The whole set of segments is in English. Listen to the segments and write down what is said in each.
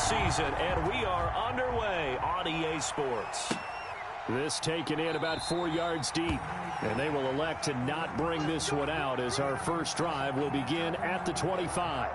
season, and we are underway on EA Sports. This taken in about 4 yards deep, and they will elect to not bring this one out as our first drive will begin at the 25.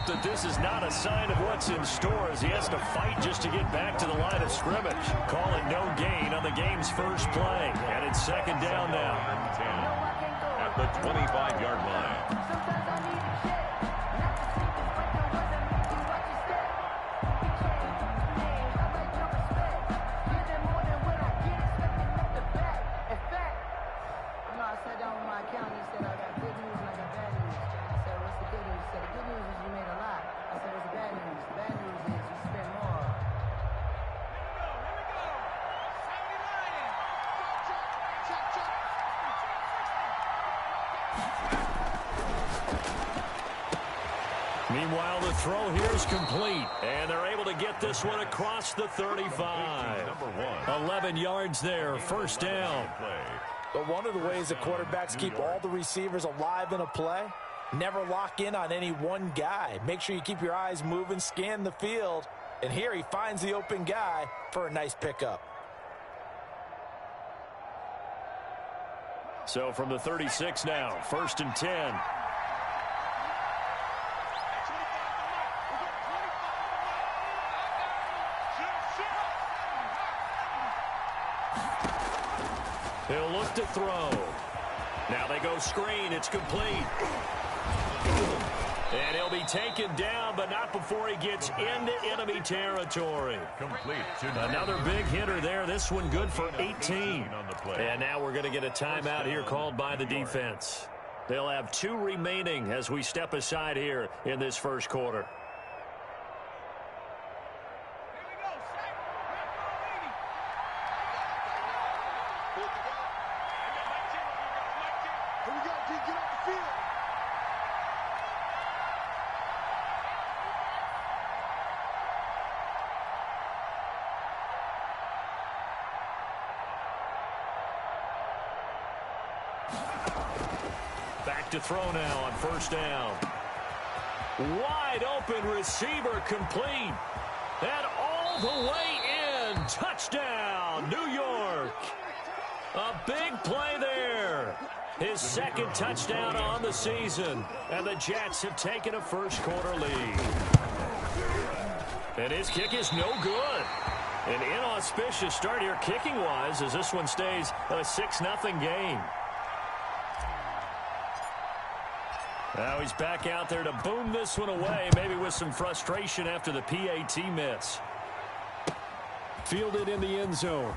That this is not a sign of what's in store as he has to fight just to get back to the line of scrimmage. Calling no gain on the game's first play. And it's second down now. At the 25-yard line. Meanwhile, the throw here is complete, and they're able to get this one across the 35. 11 yards there, first down. But one of the ways that quarterbacks keep all the receivers alive in a play, never lock in on any one guy. Make sure you keep your eyes moving, scan the field, and here he finds the open guy for a nice pickup. So from the 36 now, first and 10. He'll look to throw. Now they go screen. It's complete. And he'll be taken down, but not before he gets into enemy territory. Complete. Another big hitter there. This one good for 18. And now we're going to get a timeout here called by the defense. They'll have 2 remaining as we step aside here in this first quarter. Back to throw now on first down. Wide open receiver complete. And all the way in. Touchdown, New York. A big play there. His second touchdown on the season. And the Jets have taken a first quarter lead. And his kick is no good. An inauspicious start here kicking-wise as this one stays a 6-0 game. Now he's back out there to boom this one away, maybe with some frustration after the PAT miss. Fielded in the end zone.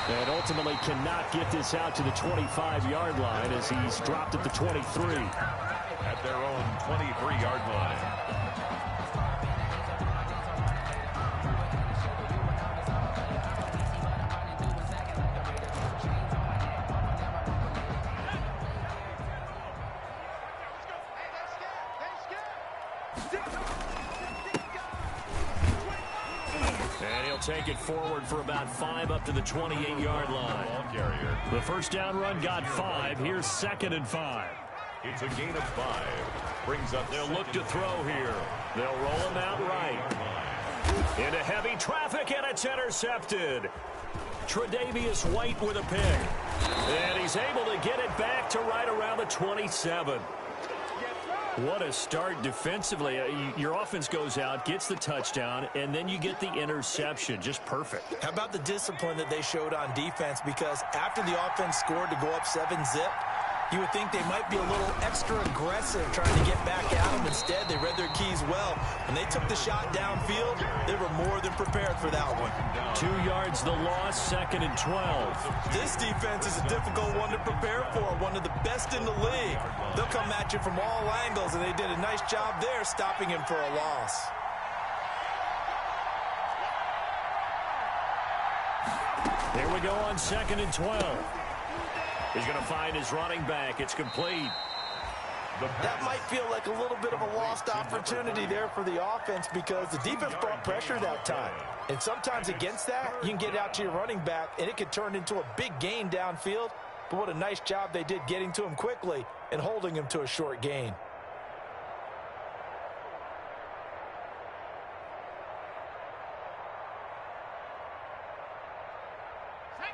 And ultimately cannot get this out to the 25-yard line as he's dropped at the 23. At their own 23-yard line. Take it forward for about 5 up to the 28-yard line. The first down run got 5. Here's second and 5. It's a gain of 5. Brings up. They'll look to throw here. They'll roll him out right. Into heavy traffic, and it's intercepted. Tre'Davious White with a pick. And he's able to get it back to right around the 27. What a start defensively. Your offense goes out, gets the touchdown, and then you get the interception. Just perfect. How about the discipline that they showed on defense? Because after the offense scored to go up 7-zip, You would think they might be a little extra aggressive trying to get back at them. Instead, they read their keys well. When they took the shot downfield, they were more than prepared for that one. 2 yards the loss, 2nd and 12. This defense is a difficult one to prepare for, one of the best in the league. They'll come at you from all angles, and they did a nice job there stopping him for a loss. Here we go on 2nd and 12. He's going to find his running back. It's complete. That might feel like a little bit of a lost opportunity there for the offense because the defense brought pressure that time. And sometimes against that, you can get out to your running back, and it could turn into a big gain downfield. But what a nice job they did getting to him quickly and holding him to a short gain.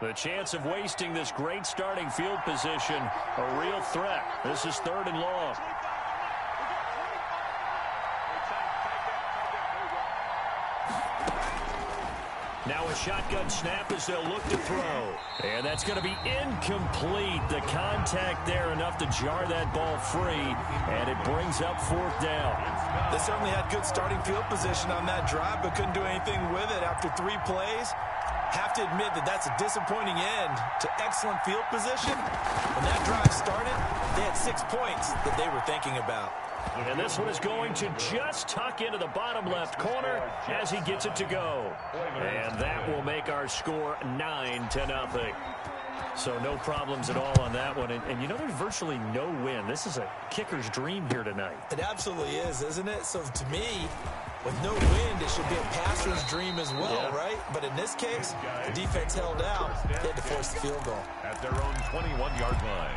The chance of wasting this great starting field position, a real threat. This is 3rd and long. Now a shotgun snap as they'll look to throw. And that's going to be incomplete. The contact there enough to jar that ball free, and it brings up 4th down. They certainly had good starting field position on that drive, but couldn't do anything with it after 3 plays. Have to admit that that's a disappointing end to excellent field position. When that drive started, they had 6 points that they were thinking about. And this one is going to just tuck into the bottom left corner as he gets it to go. And that will make our score 9-0. So no problems at all on that one. And you know, there's virtually no win. This is a kicker's dream here tonight. It absolutely is, isn't it? So to me, with no wind, it should be a passer's dream as well, right? But in this case, the defense held out. They had to force the field goal. At their own 21-yard line.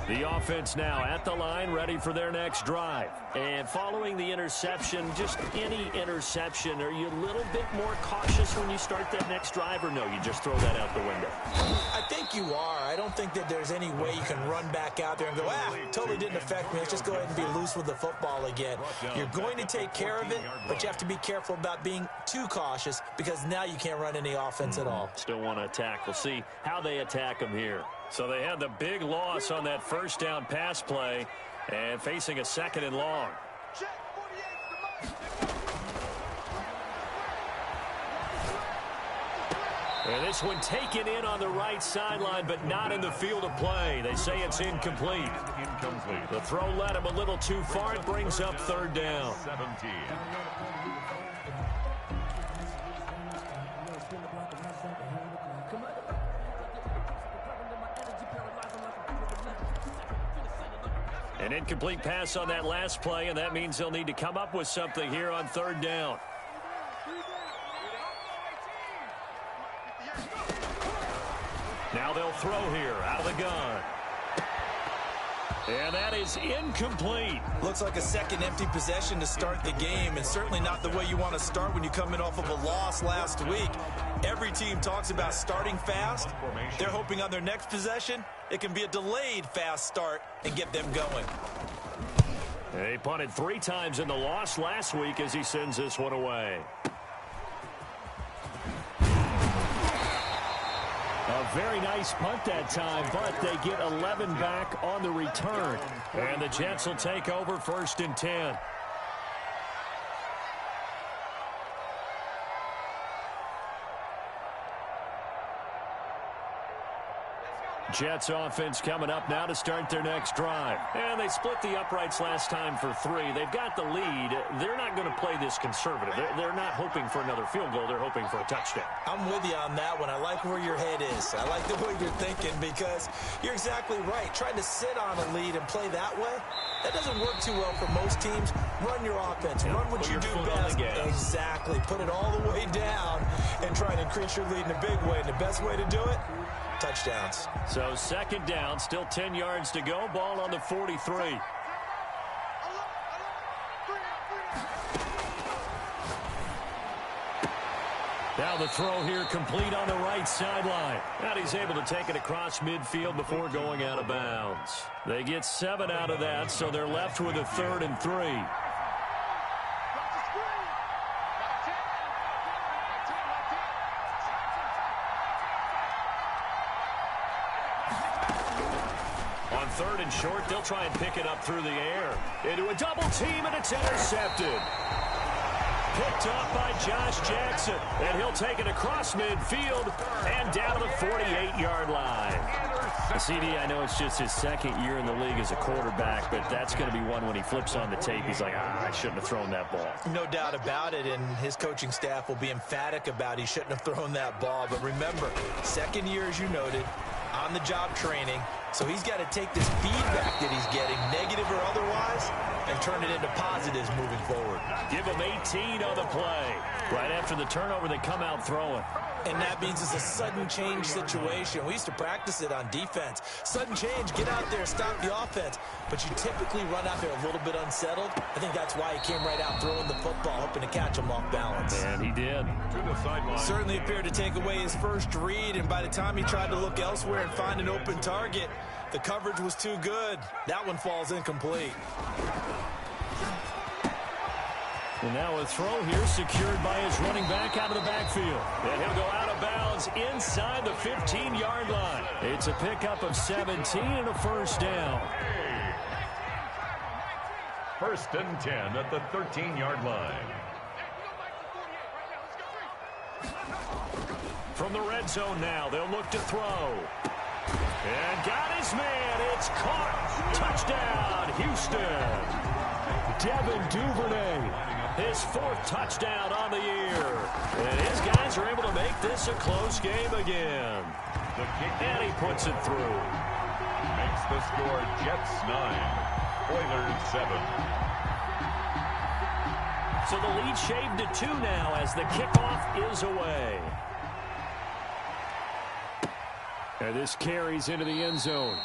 The offense now at the line, ready for their next drive. And following the interception, just any interception, are you a little bit more cautious when you start that next drive, or no, you just throw that out the window? I think you are. I don't think that there's any way you can run back out there and go, totally didn't affect me. Let's just go ahead and be loose with the football again. You're going to take care of it, but you have to be careful about being too cautious because now you can't run any offense at all. Still want to attack. We'll see how they attack them here. So they had the big loss on that 1st down pass play and facing a 2nd and long. And this one taken in on the right sideline, but not in the field of play. They say it's incomplete. The throw led him a little too far. It brings up 3rd down. 17. An incomplete pass on that last play, and that means they'll need to come up with something here on 3rd down. Now they'll throw here out of the gun. And that is incomplete. Looks like a second empty possession to start the game, and certainly not the way you want to start when you come in off of a loss last week. Every team talks about starting fast. They're hoping on their next possession, it can be a delayed fast start and get them going. He punted 3 times in the loss last week as he sends this one away. A very nice punt that time, but they get 11 back on the return. And the Jets will take over 1st and 10. Jets offense coming up now to start their next drive. And they split the uprights last time for 3. They've got the lead. They're not going to play this conservative. They're not hoping for another field goal. They're hoping for a touchdown. I'm with you on that one. I like where your head is. I like the way you're thinking because you're exactly right. Trying to sit on a lead and play that way, that doesn't work too well for most teams. Run your offense. Run what you do best. Exactly. Put it all the way down and try and increase your lead in a big way. And the best way to do it, touchdowns. So 2nd down, still 10 yards to go. Ball on the 43. Now the throw here complete on the right sideline. And he's able to take it across midfield before going out of bounds. They get 7 out of that, so they're left with a 3rd and 3. on 3rd and short. They'll try and pick it up through the air. Into a double team, and it's intercepted. Picked up by Josh Jackson, and he'll take it across midfield and down to the 48-yard line. CD, I know it's just his 2nd year in the league as a quarterback, but that's going to be one when he flips on the tape, he's like, I shouldn't have thrown that ball. No doubt about it, and his coaching staff will be emphatic about he shouldn't have thrown that ball. But remember, 2nd year, as you noted, on-the-job training, so he's got to take this feedback that he's getting, negative or otherwise, and turn it into positives moving forward. Give him 18 on the play. Right after the turnover, they come out throwing. And that means it's a sudden change situation. We used to practice it on defense. Sudden change, get out there, stop the offense. But you typically run out there a little bit unsettled. I think that's why he came right out throwing the football, hoping to catch him off balance. And he did. To the sideline. Certainly appeared to take away his first read, and by the time he tried to look elsewhere and find an open target, the coverage was too good. That one falls incomplete. And now a throw here secured by his running back out of the backfield. And he'll go out of bounds inside the 15-yard line. It's a pickup of 17 and a first down. 1st and 10 at the 13-yard line. From the red zone now, they'll look to throw. And got his man. It's caught. Touchdown, Houston. Devin Duvernay, his 4th touchdown on the year. And his guys are able to make this a close game again. And he puts it through. Makes the score Jets 9, Oilers 7. So the lead shaved to 2 now as the kickoff is away. And this carries into the end zone.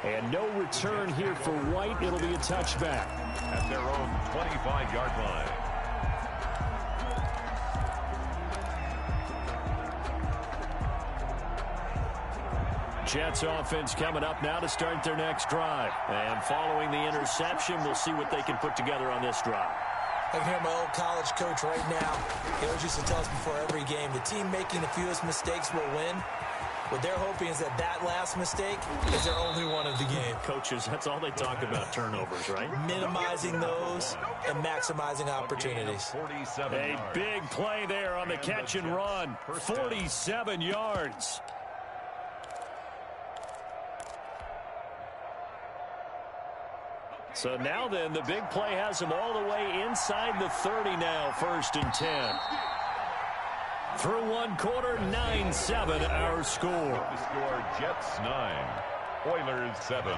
And no return here for White. It'll be a touchback. At their own 25-yard line. Jets offense coming up now to start their next drive. And following the interception, we'll see what they can put together on this drive. I can hear my old college coach right now. He always used to tell us before every game, the team making the fewest mistakes will win. What they're hoping is that that last mistake is their only one of the game. Coaches, that's all they talk about, turnovers, right? Minimizing those and maximizing opportunities. A big play there on the catch and run. 47 yards. So now then, the big play has them all the way inside the 30 now, 1st and 10. Through 1 quarter, 9-7 our score. The score Jets 9, Oilers 7.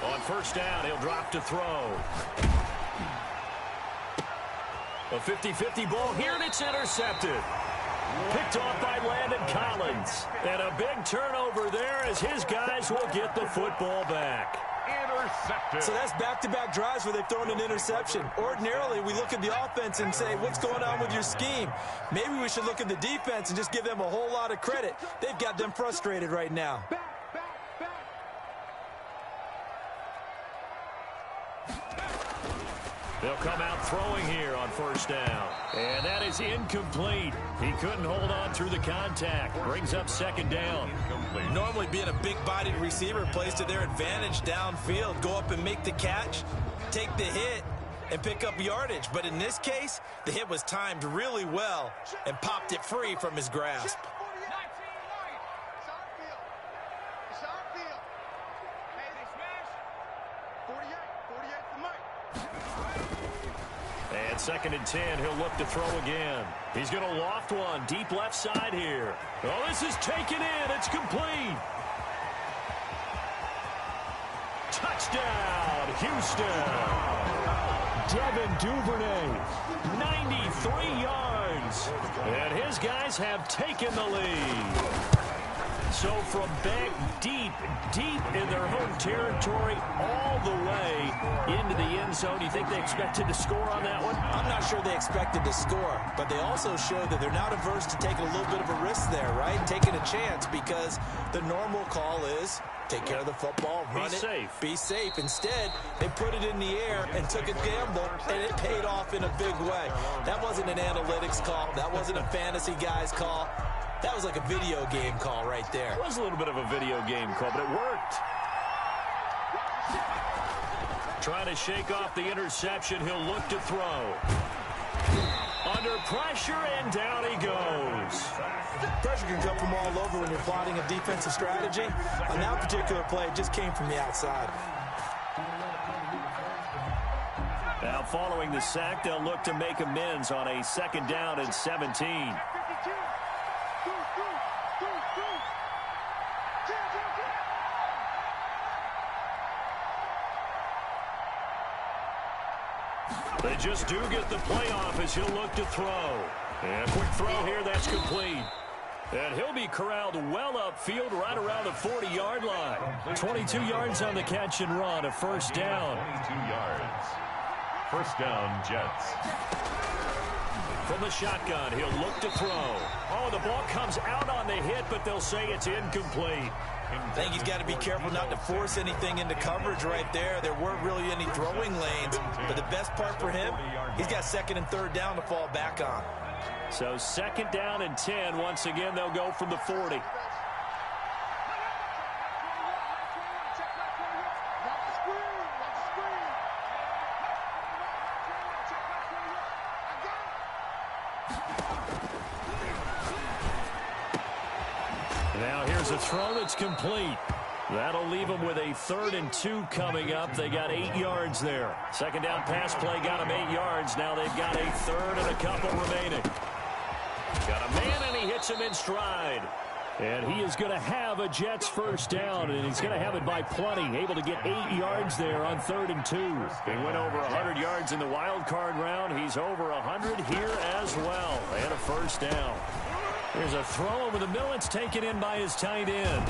On 1st down, he'll drop to throw. A 50-50 ball here, and it's intercepted. Picked off by Landon Collins. And a big turnover there as his guys will get the football back. Intercepted. So that's back-to-back drives where they've thrown an interception. Ordinarily, we look at the offense and say, what's going on with your scheme? Maybe we should look at the defense and just give them a whole lot of credit. They've got them frustrated right now. They'll come out throwing here on 1st down. And that is incomplete. He couldn't hold on through the contact. Brings up 2nd down. Normally being a big-bodied receiver plays to their advantage downfield. Go up and make the catch, take the hit, and pick up yardage. But in this case, the hit was timed really well and popped it free from his grasp. And 2nd and 10, he'll look to throw again. He's going to loft one deep left side here. Oh, this is taken in. It's complete. Touchdown, Houston. Devin Duvernay, 93 yards. And his guys have taken the lead. So from back deep in their home territory all the way into the end zone, do you think they expected to score on that one? I'm not sure they expected to score, but they also showed that they're not averse to taking a little bit of a risk there, right? Taking a chance, because the normal call is Take care of the football, run it, safe. be safe. Instead, they put it in the air and took a gamble, and it paid off in a big way. That wasn't an analytics call. That wasn't a fantasy guy's call. That was like a video game call right there. It was a little bit of a video game call, but it worked. Trying to shake off the interception. He'll look to throw. Under pressure, and down he goes. Pressure can come from all over when you're plotting a defensive strategy. On that particular play, it just came from the outside. Now following the sack, they'll look to make amends on a 2nd down and 17. They just do get the playoff as he'll look to throw. And a quick throw here, that's complete. And he'll be corralled well upfield right around the 40-yard line. 22 yards on the catch and run, a 1st down. 22 yards. 1st down, Jets. From the shotgun, he'll look to throw. Oh, the ball comes out on the hit, but they'll say it's incomplete. I think he's got to be careful not to force anything into coverage right there. There weren't really any throwing lanes, but the best part for him, he's got 2nd and 3rd down to fall back on. So 2nd down and 10. Once again, they'll go from the 40. Now here's a throw that's complete. That'll leave them with a 3rd and 2 coming up. They got 8 yards there. 2nd down pass play got them 8 yards. Now they've got a 3rd and a couple remaining. Got a man, and he hits him in stride. And he is going to have a Jets 1st down, and he's going to have it by plenty. Able to get 8 yards there on 3rd and 2. He went over 100 yards in the wild card round. He's over 100 here as well. And a 1st down. Here's a throw over the middle. It's taken in by his tight end.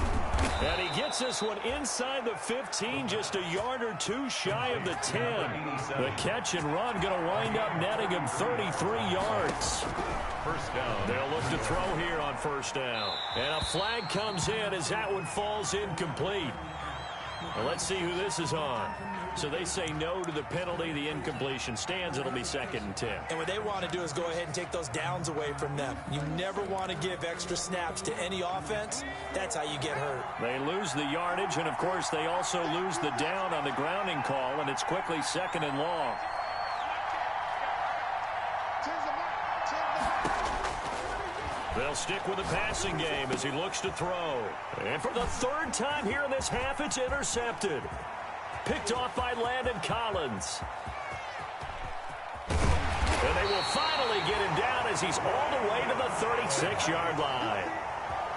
And he gets this one inside the 15, just a yard or 2 shy of the 10. The catch and run going to wind up netting him 33 yards. 1st down. They'll look to throw here on 1st down. And a flag comes in as that one falls incomplete. Well, let's see who this is on. So they say no to the penalty. The incompletion stands. It'll be 2nd and 10. And what they want to do is go ahead and take those downs away from them. You never want to give extra snaps to any offense. That's how you get hurt. They lose the yardage, and, of course, they also lose the down on the grounding call, and it's quickly 2nd and long. They'll stick with the passing game as he looks to throw. And for the 3rd time here in this half, it's intercepted. Picked off by Landon Collins. And they will finally get him down as he's all the way to the 36-yard line.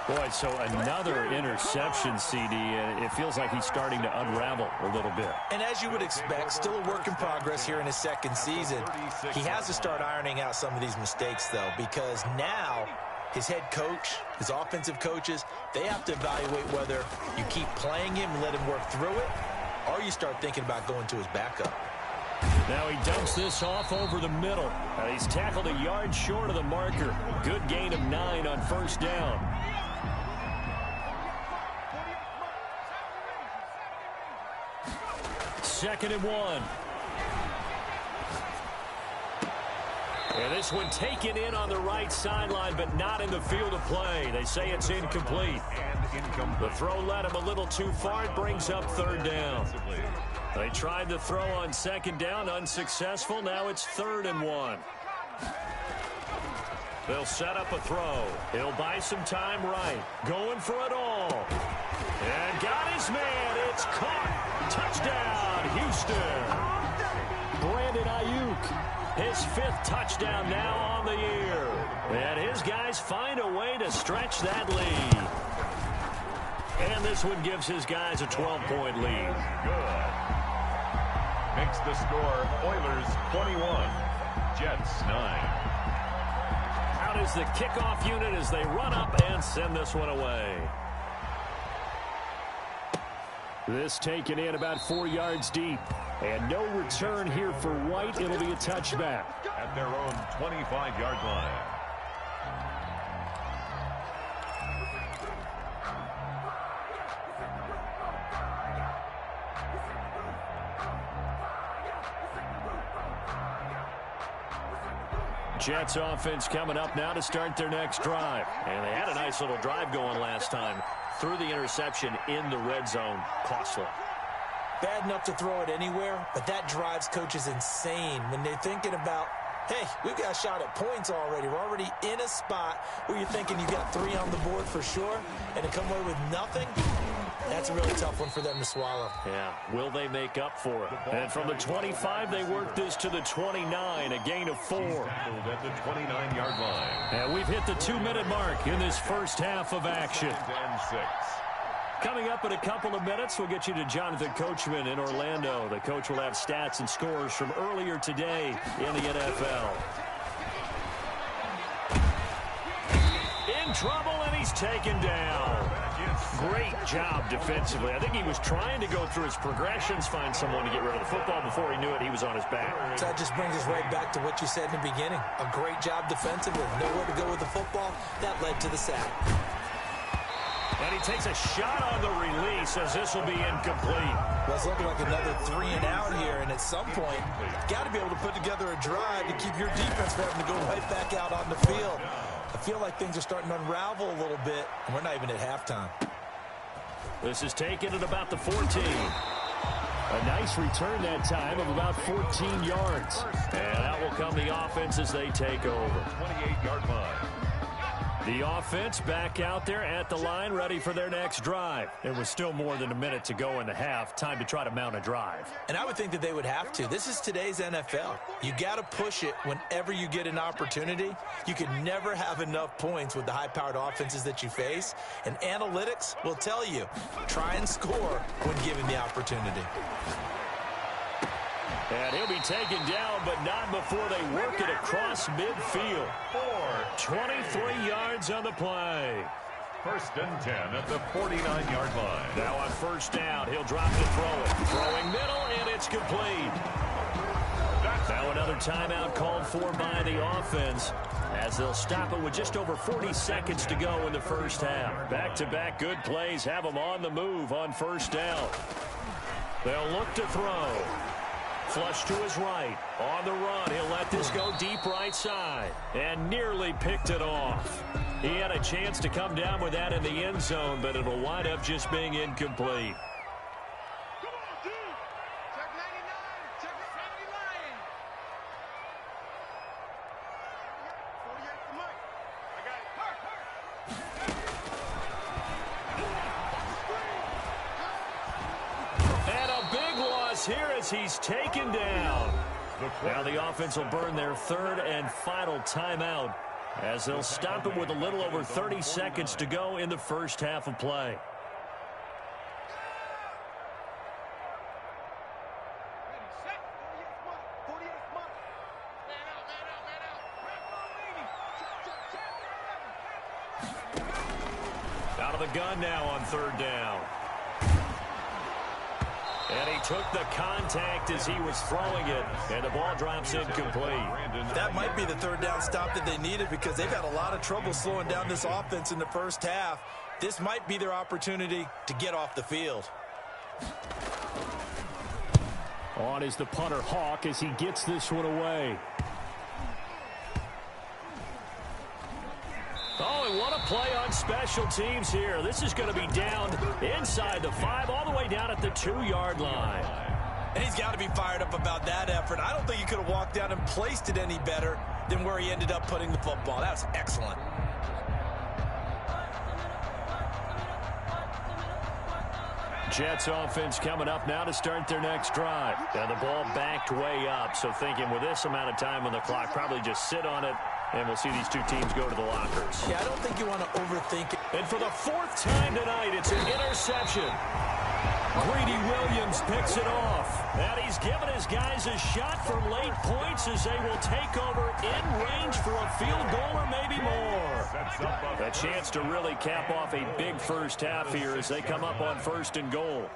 Boy, so another interception, CD, and it feels like he's starting to unravel a little bit. And as you would expect, still a work in progress here in his 2nd season. He has to start ironing out some of these mistakes, though, because now his head coach, his offensive coaches, they have to evaluate whether you keep playing him and let him work through it, or you start thinking about going to his backup. Now he dumps this off over the middle. And he's tackled a yard short of the marker. Good gain of 9 on 1st down. Second and 1. And this one taken in on the right sideline, but not in the field of play. They say it's incomplete. The throw led him a little too far. It brings up 3rd down. They tried the throw on 2nd down, unsuccessful. Now it's 3rd and 1. They'll set up a throw. He'll buy some time right. Going for it all. And got his man. It's caught. Touchdown, Houston. Brandon Ayuk. His 5th touchdown now on the year. And his guys find a way to stretch that lead. And this one gives his guys a 12-point lead. Good. Makes the score Oilers 21, Jets 9. Out is the kickoff unit as they run up and send this one away. This taken in about 4 yards deep. And no return here for White. It'll be a touchback. At their own 25-yard line. Jets offense coming up now to start their next drive. And they had a nice little drive going last time. Threw the interception in the red zone. Costly. Bad enough to throw it anywhere, but that drives coaches insane when they're thinking about, hey, we've got a shot at points already. We're already in a spot where you're thinking you got 3 on the board for sure, and to come away with nothing, that's a really tough one for them to swallow. Yeah, will they make up for it? And from the 25, they work this to the 29, a gain of 4. At the 29-yard line. And we've hit the 2-minute mark in this first half of action. And 6. Coming up in a couple of minutes, we'll get you to Jonathan Coachman in Orlando. The coach will have stats and scores from earlier today in the NFL. In trouble, and he's taken down. Great job defensively. I think he was trying to go through his progressions, find someone to get rid of the football. Before he knew it, he was on his back. So that just brings us right back to what you said in the beginning. A great job defensively. Nowhere to go with the football. That led to the sack. And he takes a shot on the release as this will be incomplete. Well, it's looking like another 3 and out here, and at some point, you've got to be able to put together a drive to keep your defense from having to go right back out on the field. I feel like things are starting to unravel a little bit, and we're not even at halftime. This is taken at about the 14. A nice return that time of about 14 yards. And out will come the offense as they take over. 28-yard line. The offense back out there at the line, ready for their next drive. There was still more than a minute to go in the half. Time to try to mount a drive. And I would think that they would have to. This is today's NFL. You got to push it whenever you get an opportunity. You can never have enough points with the high-powered offenses that you face. And analytics will tell you, try and score when given the opportunity. And he'll be taken down, but not before they work it across midfield. 23 yards on the play. First and 10 at the 49-yard line. Now on first down, he'll drop to throw it. Throwing middle, and it's complete. Now another timeout called for by the offense as they'll stop it with just over 40 seconds to go in the first half. Back-to-back good plays have them on the move on first down. They'll look to throw. Flush to his right. On the run, he'll let this go deep right side. And nearly picked it off. He had a chance to come down with that in the end zone, but it'll wind up just being incomplete. Here as he's taken down. Now the offense will burn their third and final timeout as they'll stop it with a little over 30 seconds to go in the first half of play. Out of the gun now on third down. And he took the contact as he was throwing it, and the ball drops incomplete. That might be the third down stop that they needed because they've had a lot of trouble slowing down this offense in the first half. This might be their opportunity to get off the field. On is the punter Hawk as he gets this one away. Oh, and what a play on special teams here. This is going to be down inside the 5, all the way down at the 2-yard line. And he's got to be fired up about that effort. I don't think he could have walked down and placed it any better than where he ended up putting the football. That was excellent. Jets offense coming up now to start their next drive. And the ball backed way up, so thinking with this amount of time on the clock, probably just sit on it. And we'll see these two teams go to the lockers. Yeah, I don't think you want to overthink it. And for the 4th time tonight, it's an interception. Greedy Williams picks it off. And he's given his guys a shot from late points as they will take over in range for a field goal or maybe more. A chance to really cap off a big first half here as they come up on 1st and goal.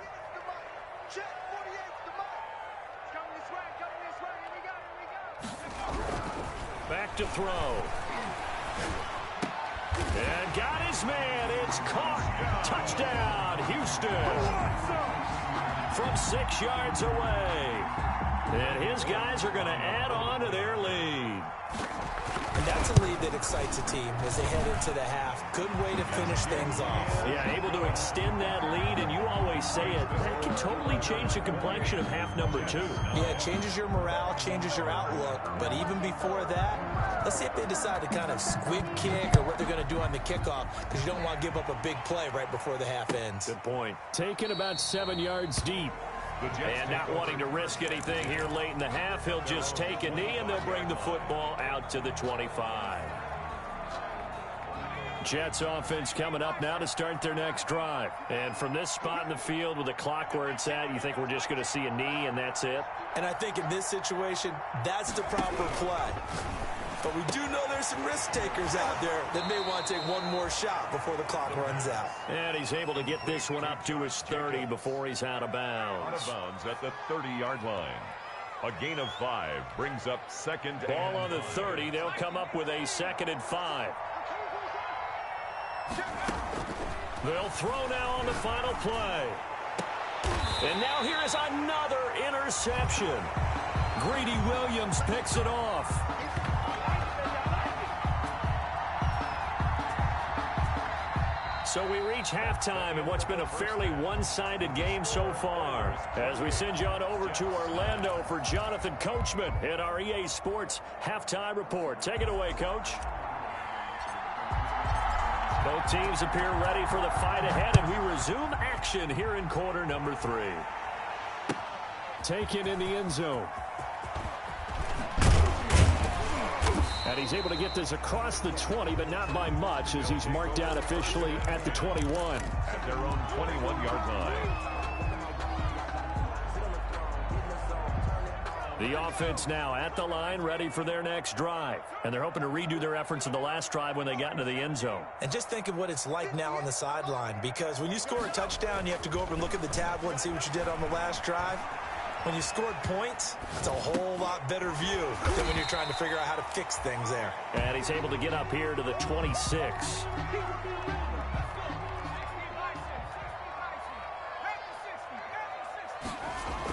Back to throw. And got his man. It's caught. Touchdown, Houston. from 6 yards away. And his guys are going to add on to their lead. And that's a lead that excites a team as they head into the half. Good way to finish things off. Yeah, able to extend that lead, and you always say it, that can totally change the complexion of half number 2. Yeah, it changes your morale, changes your outlook. But even before that, let's see if they decide to kind of squib kick or what they're going to do on the kickoff, because you don't want to give up a big play right before the half ends. Good point. Taken about 7 yards deep. And not wanting to risk anything here late in the half, he'll just take a knee, and they'll bring the football out to the 25. Jets offense coming up now to start their next drive. And from this spot in the field with the clock where it's at, you think we're just going to see a knee and that's it? And I think in this situation, that's the proper play. But we do know there's some risk takers out there that may want to take one more shot before the clock runs out. And he's able to get this one up to his 30 before he's out of bounds. Out of bounds at the 30-yard line. A gain of 5 brings up second. Ball on the 30. They'll come up with a 2nd and 5. They'll throw now on the final play. And now here is another interception. Greedy Williams picks it off. So we reach halftime in what's been a fairly one-sided game so far. As we send you on over to Orlando for Jonathan Coachman at our EA Sports Halftime Report. Take it away, Coach. Both teams appear ready for the fight ahead, and we resume action here in quarter number 3. Taken in the end zone. And he's able to get this across the 20, but not by much, as he's marked down officially at the 21. At their own 21-yard line. The offense now at the line, ready for their next drive. And they're hoping to redo their efforts in the last drive when they got into the end zone. And just think of what it's like now on the sideline, because when you score a touchdown, you have to go over and look at the tablet and see what you did on the last drive. When you scored points, it's a whole lot better view than when you're trying to figure out how to fix things there. And he's able to get up here to the 26.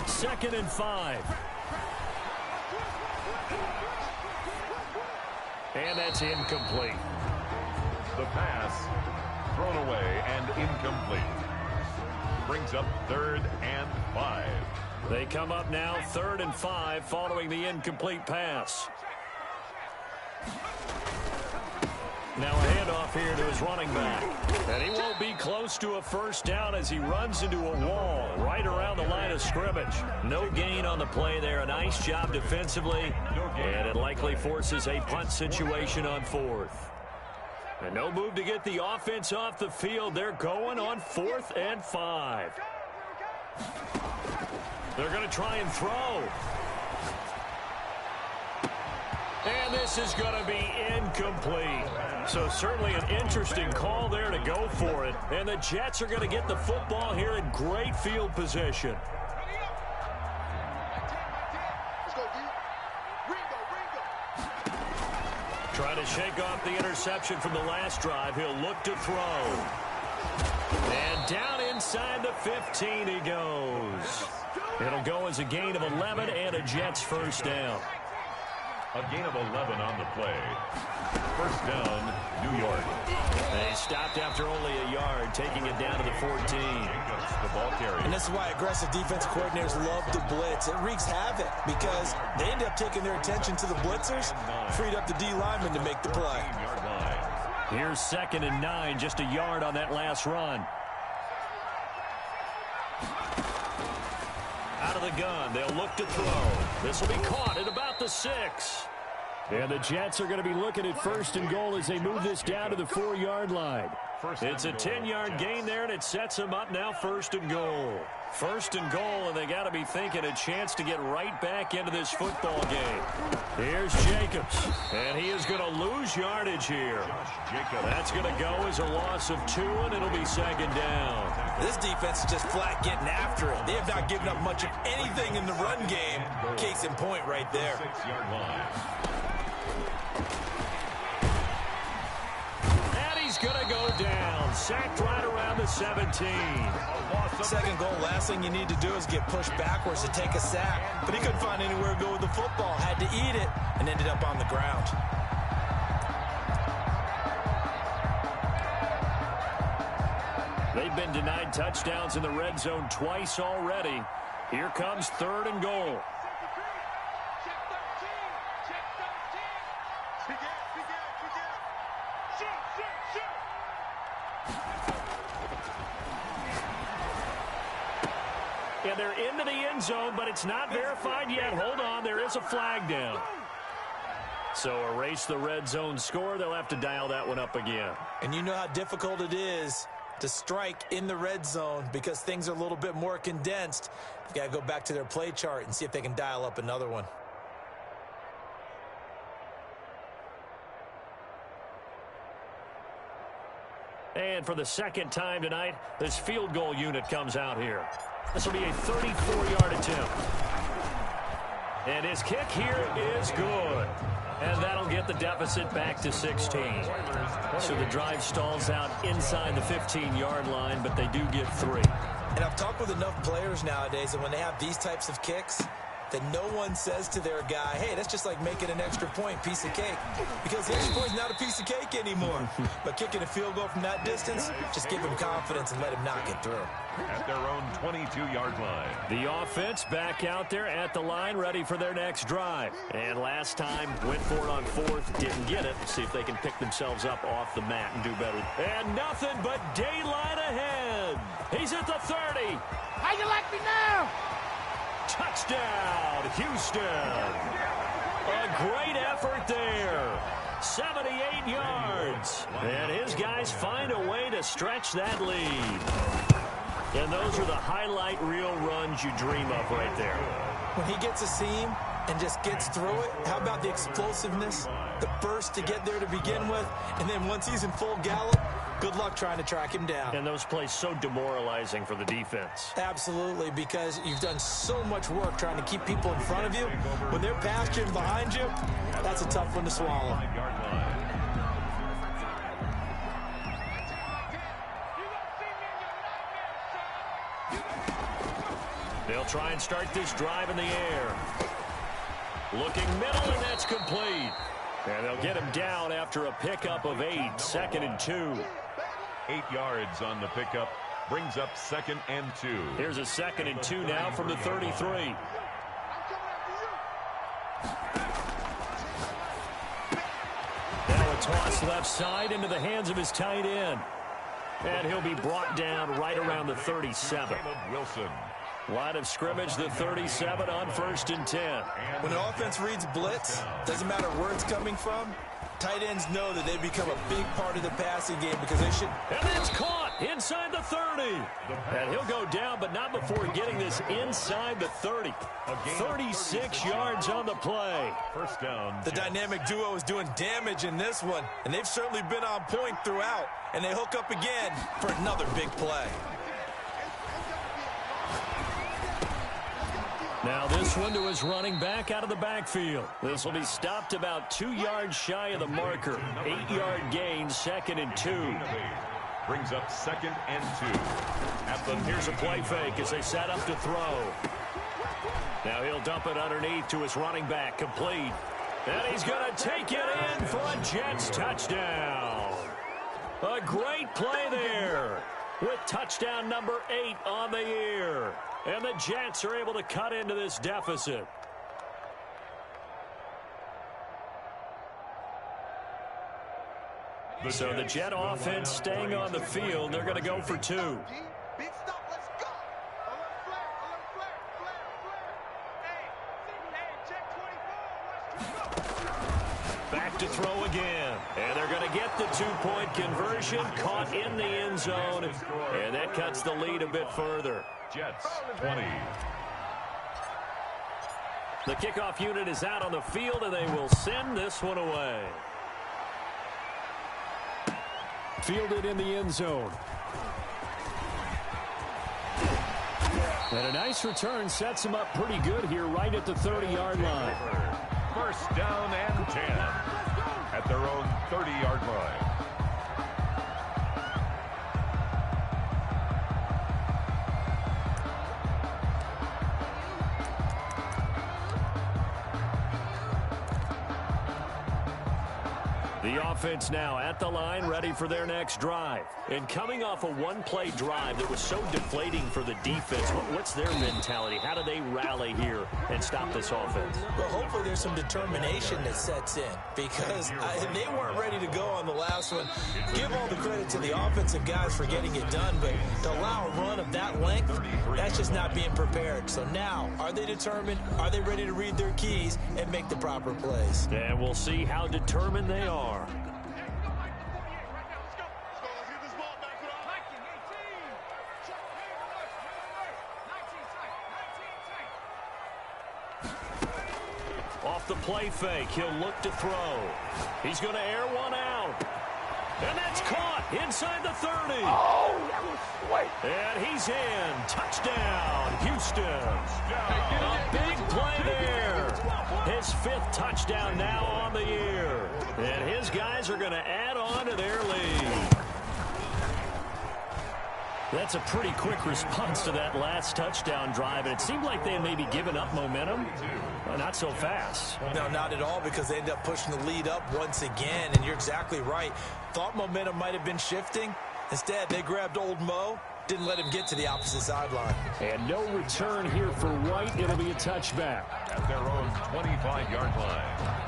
Second and 5. And that's incomplete. The pass thrown away and incomplete. Brings up 3rd and 5. They come up now 3rd and 5 following the incomplete pass. Now a handoff here to his running back. And he won't be close to a first down as he runs into a wall right around the line of scrimmage. No gain on the play there. A nice job defensively. And it likely forces a punt situation on 4th. And no move to get the offense off the field. They're going on 4th and 5. They're going to try and throw. And this is going to be incomplete. So certainly an interesting call there to go for it. And the Jets are going to get the football here in great field position. Trying to shake off the interception from the last drive. He'll look to throw. And down inside the 15 he goes. It'll go as a gain of 11 and a Jets first down. A gain of 11 on the play. First down, New York. They stopped after only a yard, taking it down to the 14. Jacobs, the ball carrier. And this is why aggressive defense coordinators love to blitz. It wreaks havoc because they end up taking their attention to the blitzers, freed up the D lineman to make the play. Here's 2nd and 9, just a yard on that last run. Out of the gun, they'll look to throw. This will be caught at about the 6. And the Jets are going to be looking at 1st and goal as they move this down to the 4-yard line. It's a 10-yard gain there, and it sets them up now 1st and goal. 1st and goal, and they got to be thinking a chance to get right back into this football game. Here's Jacobs, and he is going to lose yardage here. That's going to go as a loss of 2, and it'll be 2nd down. This defense is just flat getting after it. They have not given up much of anything in the run game. Case in point right there. 6-yard line. he's going to go down. Sacked right around the 17. Second goal, last thing you need to do is get pushed backwards to take a sack. But he couldn't find anywhere to go with the football. Had to eat it and ended up on the ground. They've been denied touchdowns in the red zone twice already. Here comes 3rd and goal. And they're into the end zone, but it's not verified yet. Hold on, there is a flag down. So erase the red zone score. They'll have to dial that one up again. And you know how difficult it is to strike in the red zone because things are a little bit more condensed. You've got to go back to their play chart and see if they can dial up another one. And for the second time tonight, this field goal unit comes out here. This will be a 34-yard attempt. And his kick here is good. And that'll get the deficit back to 16. So the drive stalls out inside the 15-yard line, but they do get 3. And I've talked with enough players nowadays that when they have these types of kicks, that no one says to their guy, hey, that's just like making an extra point, piece of cake. Because the extra point's not a piece of cake anymore. But kicking a field goal from that distance, just give him confidence and let him knock it through. At their own 22-yard line. The offense back out there at the line, ready for their next drive. And last time, went for it on 4th, didn't get it. See if they can pick themselves up off the mat and do better. And nothing but daylight ahead. He's at the 30. How you like me now? Touchdown, Houston. A great effort there. 78 yards. And his guys find a way to stretch that lead. And those are the highlight reel runs you dream of right there. When he gets a seam and just gets through it, how about the explosiveness, the burst to get there to begin with, and then once he's in full gallop, good luck trying to track him down. And those plays so demoralizing for the defense. Absolutely, because you've done so much work trying to keep people in front of you. When they're past you and behind you, that's a tough one to swallow. They'll try and start this drive in the air. Looking middle, and that's complete. And they'll get him down after a pickup of 8, 2nd and 2. 8 yards on the pickup. Brings up 2nd and 2. Here's a 2nd and 2 now from the 33. Now a toss left side into the hands of his tight end. And he'll be brought down right around the 37. Wilson. Line of scrimmage, the 37 on 1st and 10. When an offense reads blitz, doesn't matter where it's coming from, tight ends know that they become a big part of the passing game because they should. And that's caught inside the 30. And he'll go down, but not before getting this inside the 30. 36 yards on the play. First down. The dynamic duo is doing damage in this one, and they've certainly been on point throughout. And they hook up again for another big play. Now this one to his running back out of the backfield. This will be stopped about 2 yards shy of the marker. 8-yard gain, 2nd and 2. Brings up 2nd and 2. Here's a play fake as they set up to throw. Now he'll dump it underneath to his running back, complete. And he's going to take it in for a Jets touchdown. A great play there with touchdown number 8 on the year. And the Jets are able to cut into this deficit. So the Jet offense staying on the field. They're going to go for 2. Big stop, let's go. Alert flare, Hey, check 24. Back to throw again. And they're going to get the 2-point conversion. Caught in the end zone. And that cuts the lead a bit further. Jets 20. The kickoff unit is out on the field, and they will send this one away. Fielded in the end zone. And a nice return sets them up pretty good here right at the 30-yard line. First down and 10 at their own 30-yard line. The offense now at the line, ready for their next drive. And coming off a one-play drive that was so deflating for the defense, what's their mentality? How do they rally here and stop this offense? Well, hopefully there's some determination that sets in because they weren't ready to go on the last one. Give all the credit to the offensive guys for getting it done, but to allow a run of that length, that's just not being prepared. So now, are they determined? Are they ready to read their keys and make the proper plays? And we'll see how determined they are. Off the play fake, he'll look to throw. He's going to air one out. And that's caught inside the 30. Oh, that was sweet. And he's in. Touchdown, Houston. A big play there. His 5th touchdown now on the year. And his guys are going to add on to their lead. That's a pretty quick response to that last touchdown drive. And it seemed like they had maybe given up momentum. Not so fast. No, not at all, because they end up pushing the lead up once again. And you're exactly right. Thought momentum might have been shifting. Instead, they grabbed old Mo. Didn't let him get to the opposite sideline. And no return here for White. It'll be a touchback. At their own 25-yard line.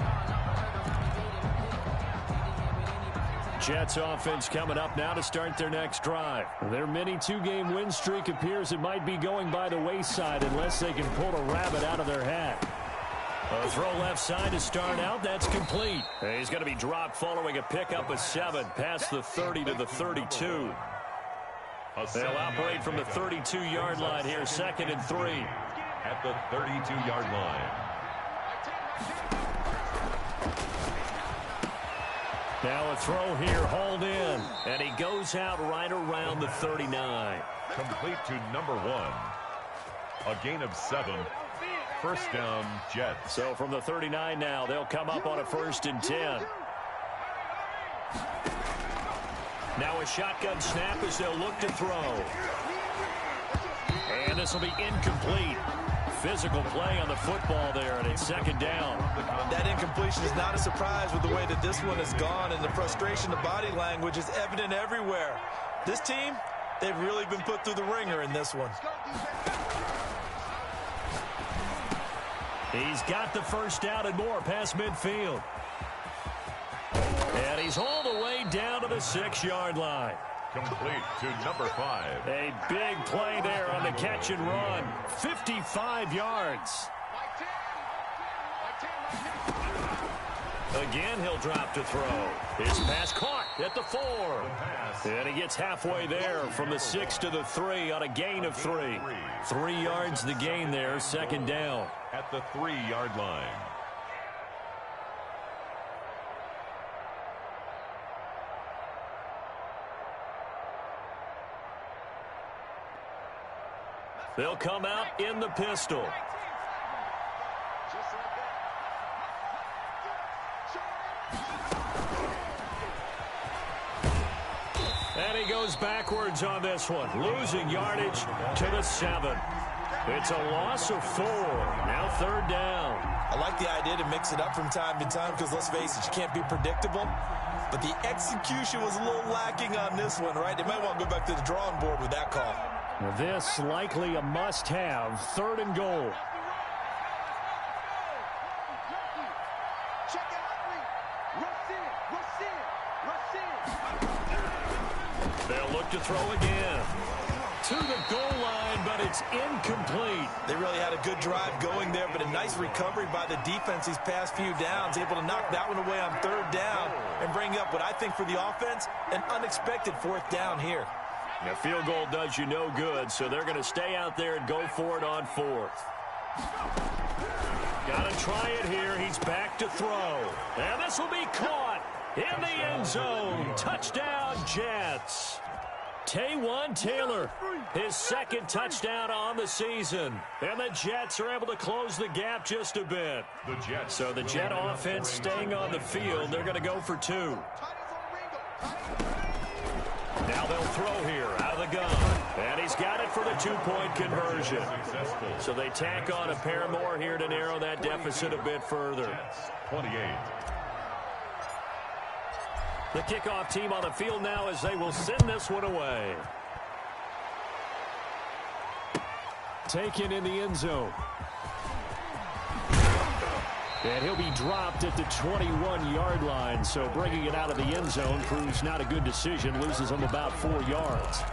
Jets offense coming up now to start their next drive. Their mini 2-game win streak appears it might be going by the wayside unless they can pull a rabbit out of their hat. A throw left side to start out. That's complete. He's going to be dropped following a pickup of 7 past the 30 to the 32. They'll operate from the 32-yard line here, 2nd and 3. At the 32-yard line. Now a throw here, hauled in. And he goes out right around the 39. Complete to number 1. A gain of 7. First down, Jets. So from the 39 now, they'll come up on a 1st and 10. Now a shotgun snap as they'll look to throw. And this will be incomplete. Physical play on the football there, and it's 2nd down. That incompletion is not a surprise with the way that this one has gone, and the frustration, the body language is evident everywhere. This team, they've really been put through the ringer in this one. He's got the first down and more past midfield. And he's all the way down to the 6-yard line. Complete to number 5. A big play there on the catch and run. 55 yards. Again, he'll drop to throw. His pass caught at the 4. And he gets halfway there from the 6 to the 3 on a gain of 3. 3 yards the gain there, 2nd down. At the 3-yard line. They'll come out in the pistol. And he goes backwards on this one, losing yardage to the 7. It's a loss of 4. Now 3rd down. I like the idea to mix it up from time to time because, let's face it, you can't be predictable. But the execution was a little lacking on this one, right? They might want to go back to the drawing board with that call. This likely a must-have, 3rd and goal. They'll look to throw again. To the goal line, but it's incomplete. They really had a good drive going there, but a nice recovery by the defense these past few downs, able to knock that one away on 3rd down and bring up what I think for the offense, an unexpected 4th down here. A field goal does you no good, so they're going to stay out there and go for it on 4th. Got to try it here. He's back to throw. And this will be caught in the end zone. Touchdown, Jets. Taywan Taylor, his 2nd touchdown on the season. And the Jets are able to close the gap just a bit. So the Jet offense staying on the field. They're going to go for 2. Now they'll throw here out of the gun. And he's got it for the 2-point conversion. So they tack on a pair more here to narrow that deficit a bit further. 28. The kickoff team on the field now as they will send this one away. Taken in the end zone. And he'll be dropped at the 21-yard line. So bringing it out of the end zone proves not a good decision. Loses him about 4 yards.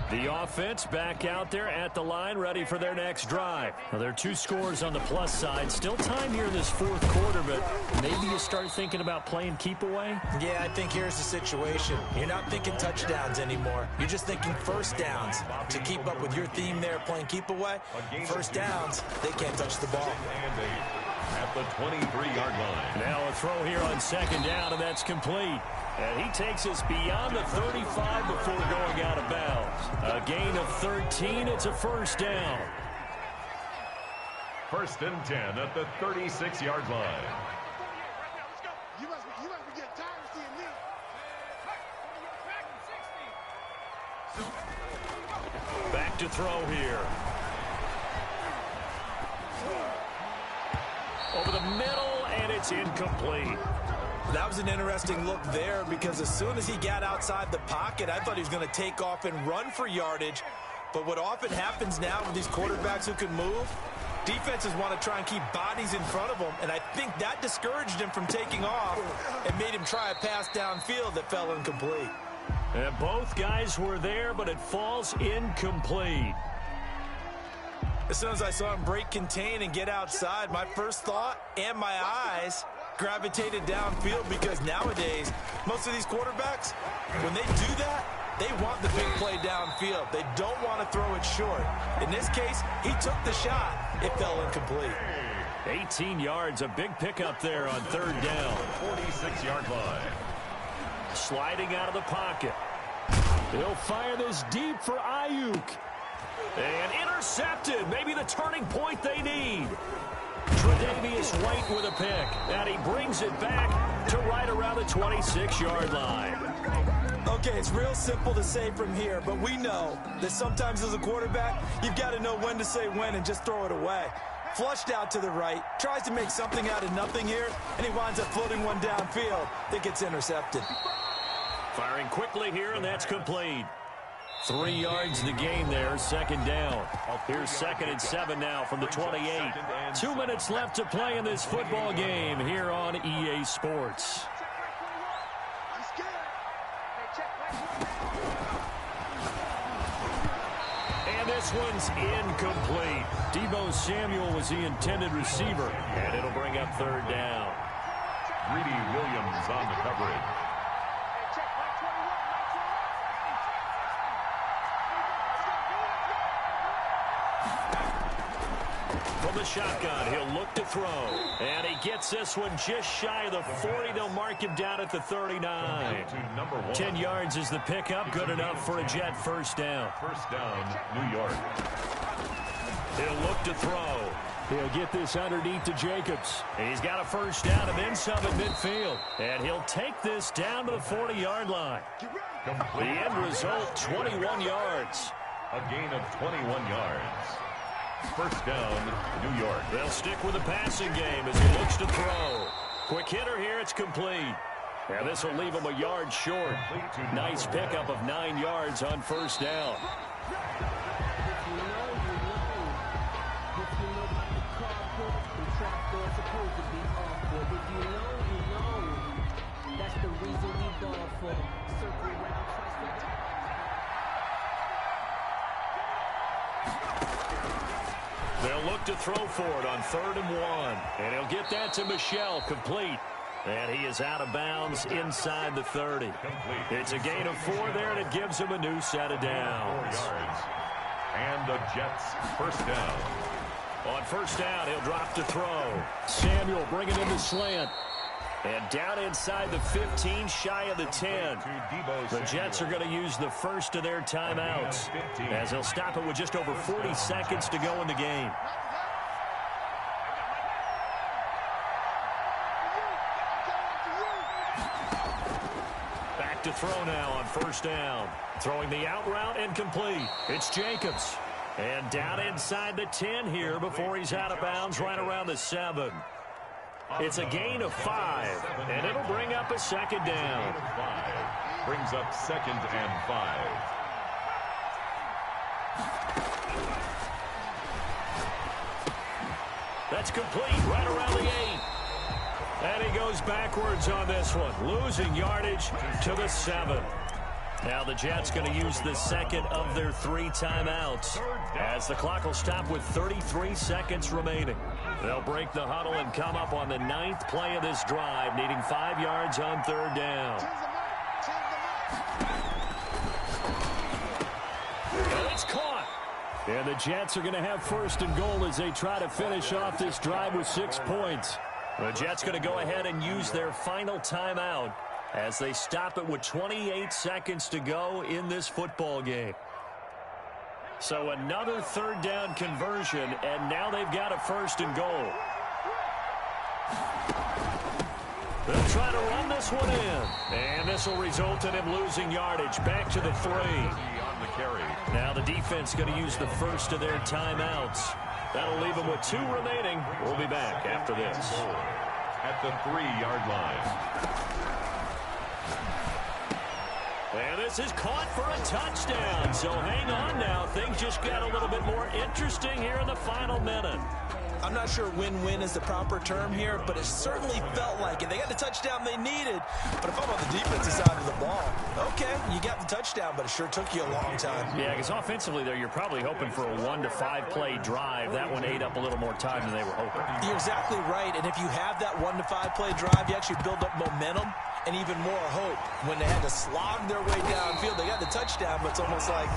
The offense back out there at the line, ready for their next drive. Now, there are 2 scores on the plus side. Still time here in this 4th quarter, but maybe you start thinking about playing keep away? Yeah, I think here's the situation. You're not thinking touchdowns anymore. You're just thinking first downs. To keep up with your theme there, playing keep away, first downs, they can't touch the ball. At the 23-yard line. Now a throw here on 2nd down, and that's complete. And he takes us beyond the 35 before going out of bounds. A gain of 13. It's a first down. 1st and 10 at the 36-yard line. You must be getting tired of seeing me. Back to throw here. Over the middle, and it's incomplete. That was an interesting look there because as soon as he got outside the pocket, I thought he was going to take off and run for yardage. But what often happens now with these quarterbacks who can move, defenses want to try and keep bodies in front of them, and I think that discouraged him from taking off and made him try a pass downfield that fell incomplete. And both guys were there, but it falls incomplete. As soon as I saw him break contain and get outside, my first thought and my eyes gravitated downfield because nowadays, most of these quarterbacks, when they do that, they want the big play downfield. They don't want to throw it short. In this case, he took the shot. It fell incomplete. 18 yards, a big pickup there on 3rd down. 46-yard line. Sliding out of the pocket. He'll fire this deep for Ayuk. And intercepted. Maybe the turning point they need. Tre'Davious White with a pick. And he brings it back to right around the 26-yard line. Okay, it's real simple to say from here, but we know that sometimes as a quarterback, you've got to know when to say when and just throw it away. Flushed out to the right, tries to make something out of nothing here, and he winds up floating one downfield that gets intercepted. Firing quickly here, and that's complete. 3 yards the gain there, 2nd down. Here's 2nd and 7 now from the 28. 2 minutes left to play in this football game here on EA Sports. And this one's incomplete. Deebo Samuel was the intended receiver, and it'll bring up 3rd down. Greedy Williams on the coverage. From the shotgun, he'll look to throw. And he gets this one just shy of the 40. They'll mark him down at the 39. 10 yards is the pickup. Good enough for a Jet first down. First down, New York. He'll look to throw. He'll get this underneath to Jacobs. He's got a first down and then some at midfield. And he'll take this down to the 40-yard line. The end result, 21 yards. A gain of 21 yards. First down, New York. They'll stick with the passing game as he looks to throw. Quick hitter here, it's complete. And this will leave him a yard short. Nice pickup of 9 yards on first down. They'll look to throw for it on 3rd and 1. And he'll get that to Michel, complete. And he is out of bounds inside the 30. It's a gain of 4 there, and it gives him a new set of downs. 4 yards. And the Jets first down. On first down, he'll drop to throw. Samuel bringing in the slant. And down inside the 15, shy of the 10. The Jets are going to use the first of their timeouts, as they'll stop it with just over 40 seconds to go in the game. to throw now on first down. Throwing the out route and complete. It's Jacobs. And down inside the 10 here before he's out of bounds right around the 7. It's a gain of 5, and it'll bring up a second down. Brings up 2nd and 5. That's complete right around the 8. And he goes backwards on this one, losing yardage to the 7. Now the Jets going to use the second of their 3 timeouts as the clock will stop with 33 seconds remaining. They'll break the huddle and come up on the 9th play of this drive, needing 5 yards on 3rd down. And it's caught. And the Jets are going to have 1st and goal as they try to finish off this drive with 6 points. The Jets going to go ahead and use their final timeout as they stop it with 28 seconds to go in this football game. So another 3rd down conversion, and now they've got a 1st and goal. They'll try to run this one in, and this will result in him losing yardage back to the 3. On the carry. Now the defense going to use the first of their timeouts. That'll leave them with 2 remaining. We'll be back after this. At the 3-yard line. And this is caught for a touchdown. So hang on now. Things just got a little bit more interesting here in the final minute. I'm not sure win-win is the proper term here, but it certainly felt like it. They got the touchdown they needed, but if I'm on the defensive side of the ball, okay, you got the touchdown, but it sure took you a long time. Yeah, because offensively there, you're probably hoping for a 1 to 5 play drive. That one ate up a little more time than they were hoping. You're exactly right, and if you have that 1 to 5 play drive, you actually build up momentum and even more hope. When they had to slog their way downfield, they got the touchdown, but it's almost like,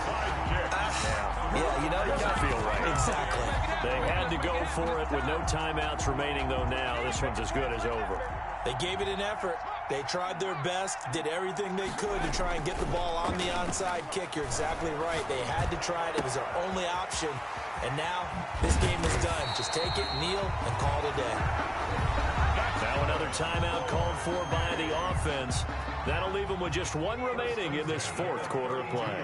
yeah, you know, you doesn't feel right. Exactly. They had to go for it with no timeouts remaining, though. Now this one's as good as over. They gave it an effort. They tried their best, did everything they could to try and get the ball on the onside kick. You're exactly right. They had to try it. It was their only option. And now this game is done. Just take it, kneel, and call it a day. Now another timeout called for by the offense. That'll leave them with just 1 remaining in this 4th quarter of play.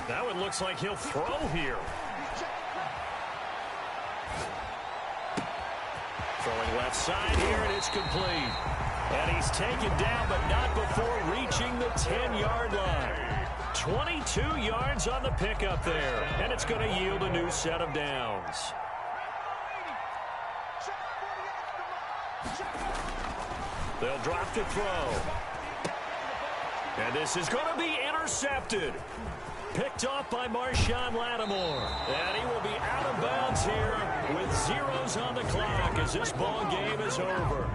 Now it looks like he'll throw here. Throwing left side here, and it's complete. And he's taken down, but not before reaching the 10-yard line. 22 yards on the pickup there, and it's going to yield a new set of downs. They'll drop to throw. And this is going to be intercepted. Picked off by Marshawn Lattimore. And he will be out of bounds here with zeros on the clock as this ball game is over.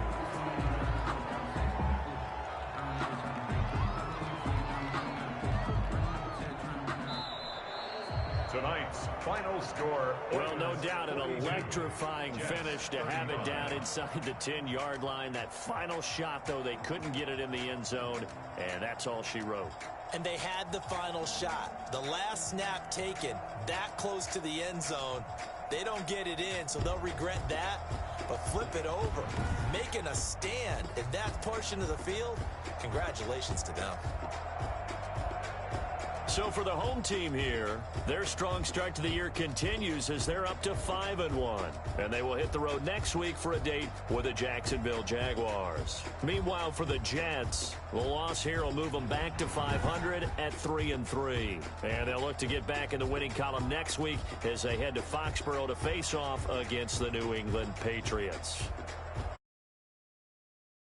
Tonight's final score. Well, no doubt an electrifying finish to have it down inside the 10-yard line. That final shot, though, they couldn't get it in the end zone, and that's all she wrote. And they had the final shot. The last snap taken that close to the end zone. They don't get it in, so they'll regret that. But flip it over, making a stand in that portion of the field, congratulations to them. So for the home team here, their strong start to the year continues as they're up to 5-1. And they will hit the road next week for a date with the Jacksonville Jaguars. Meanwhile, for the Jets, the loss here will move them back to 500 at 3-3. And they'll look to get back in the winning column next week as they head to Foxborough to face off against the New England Patriots.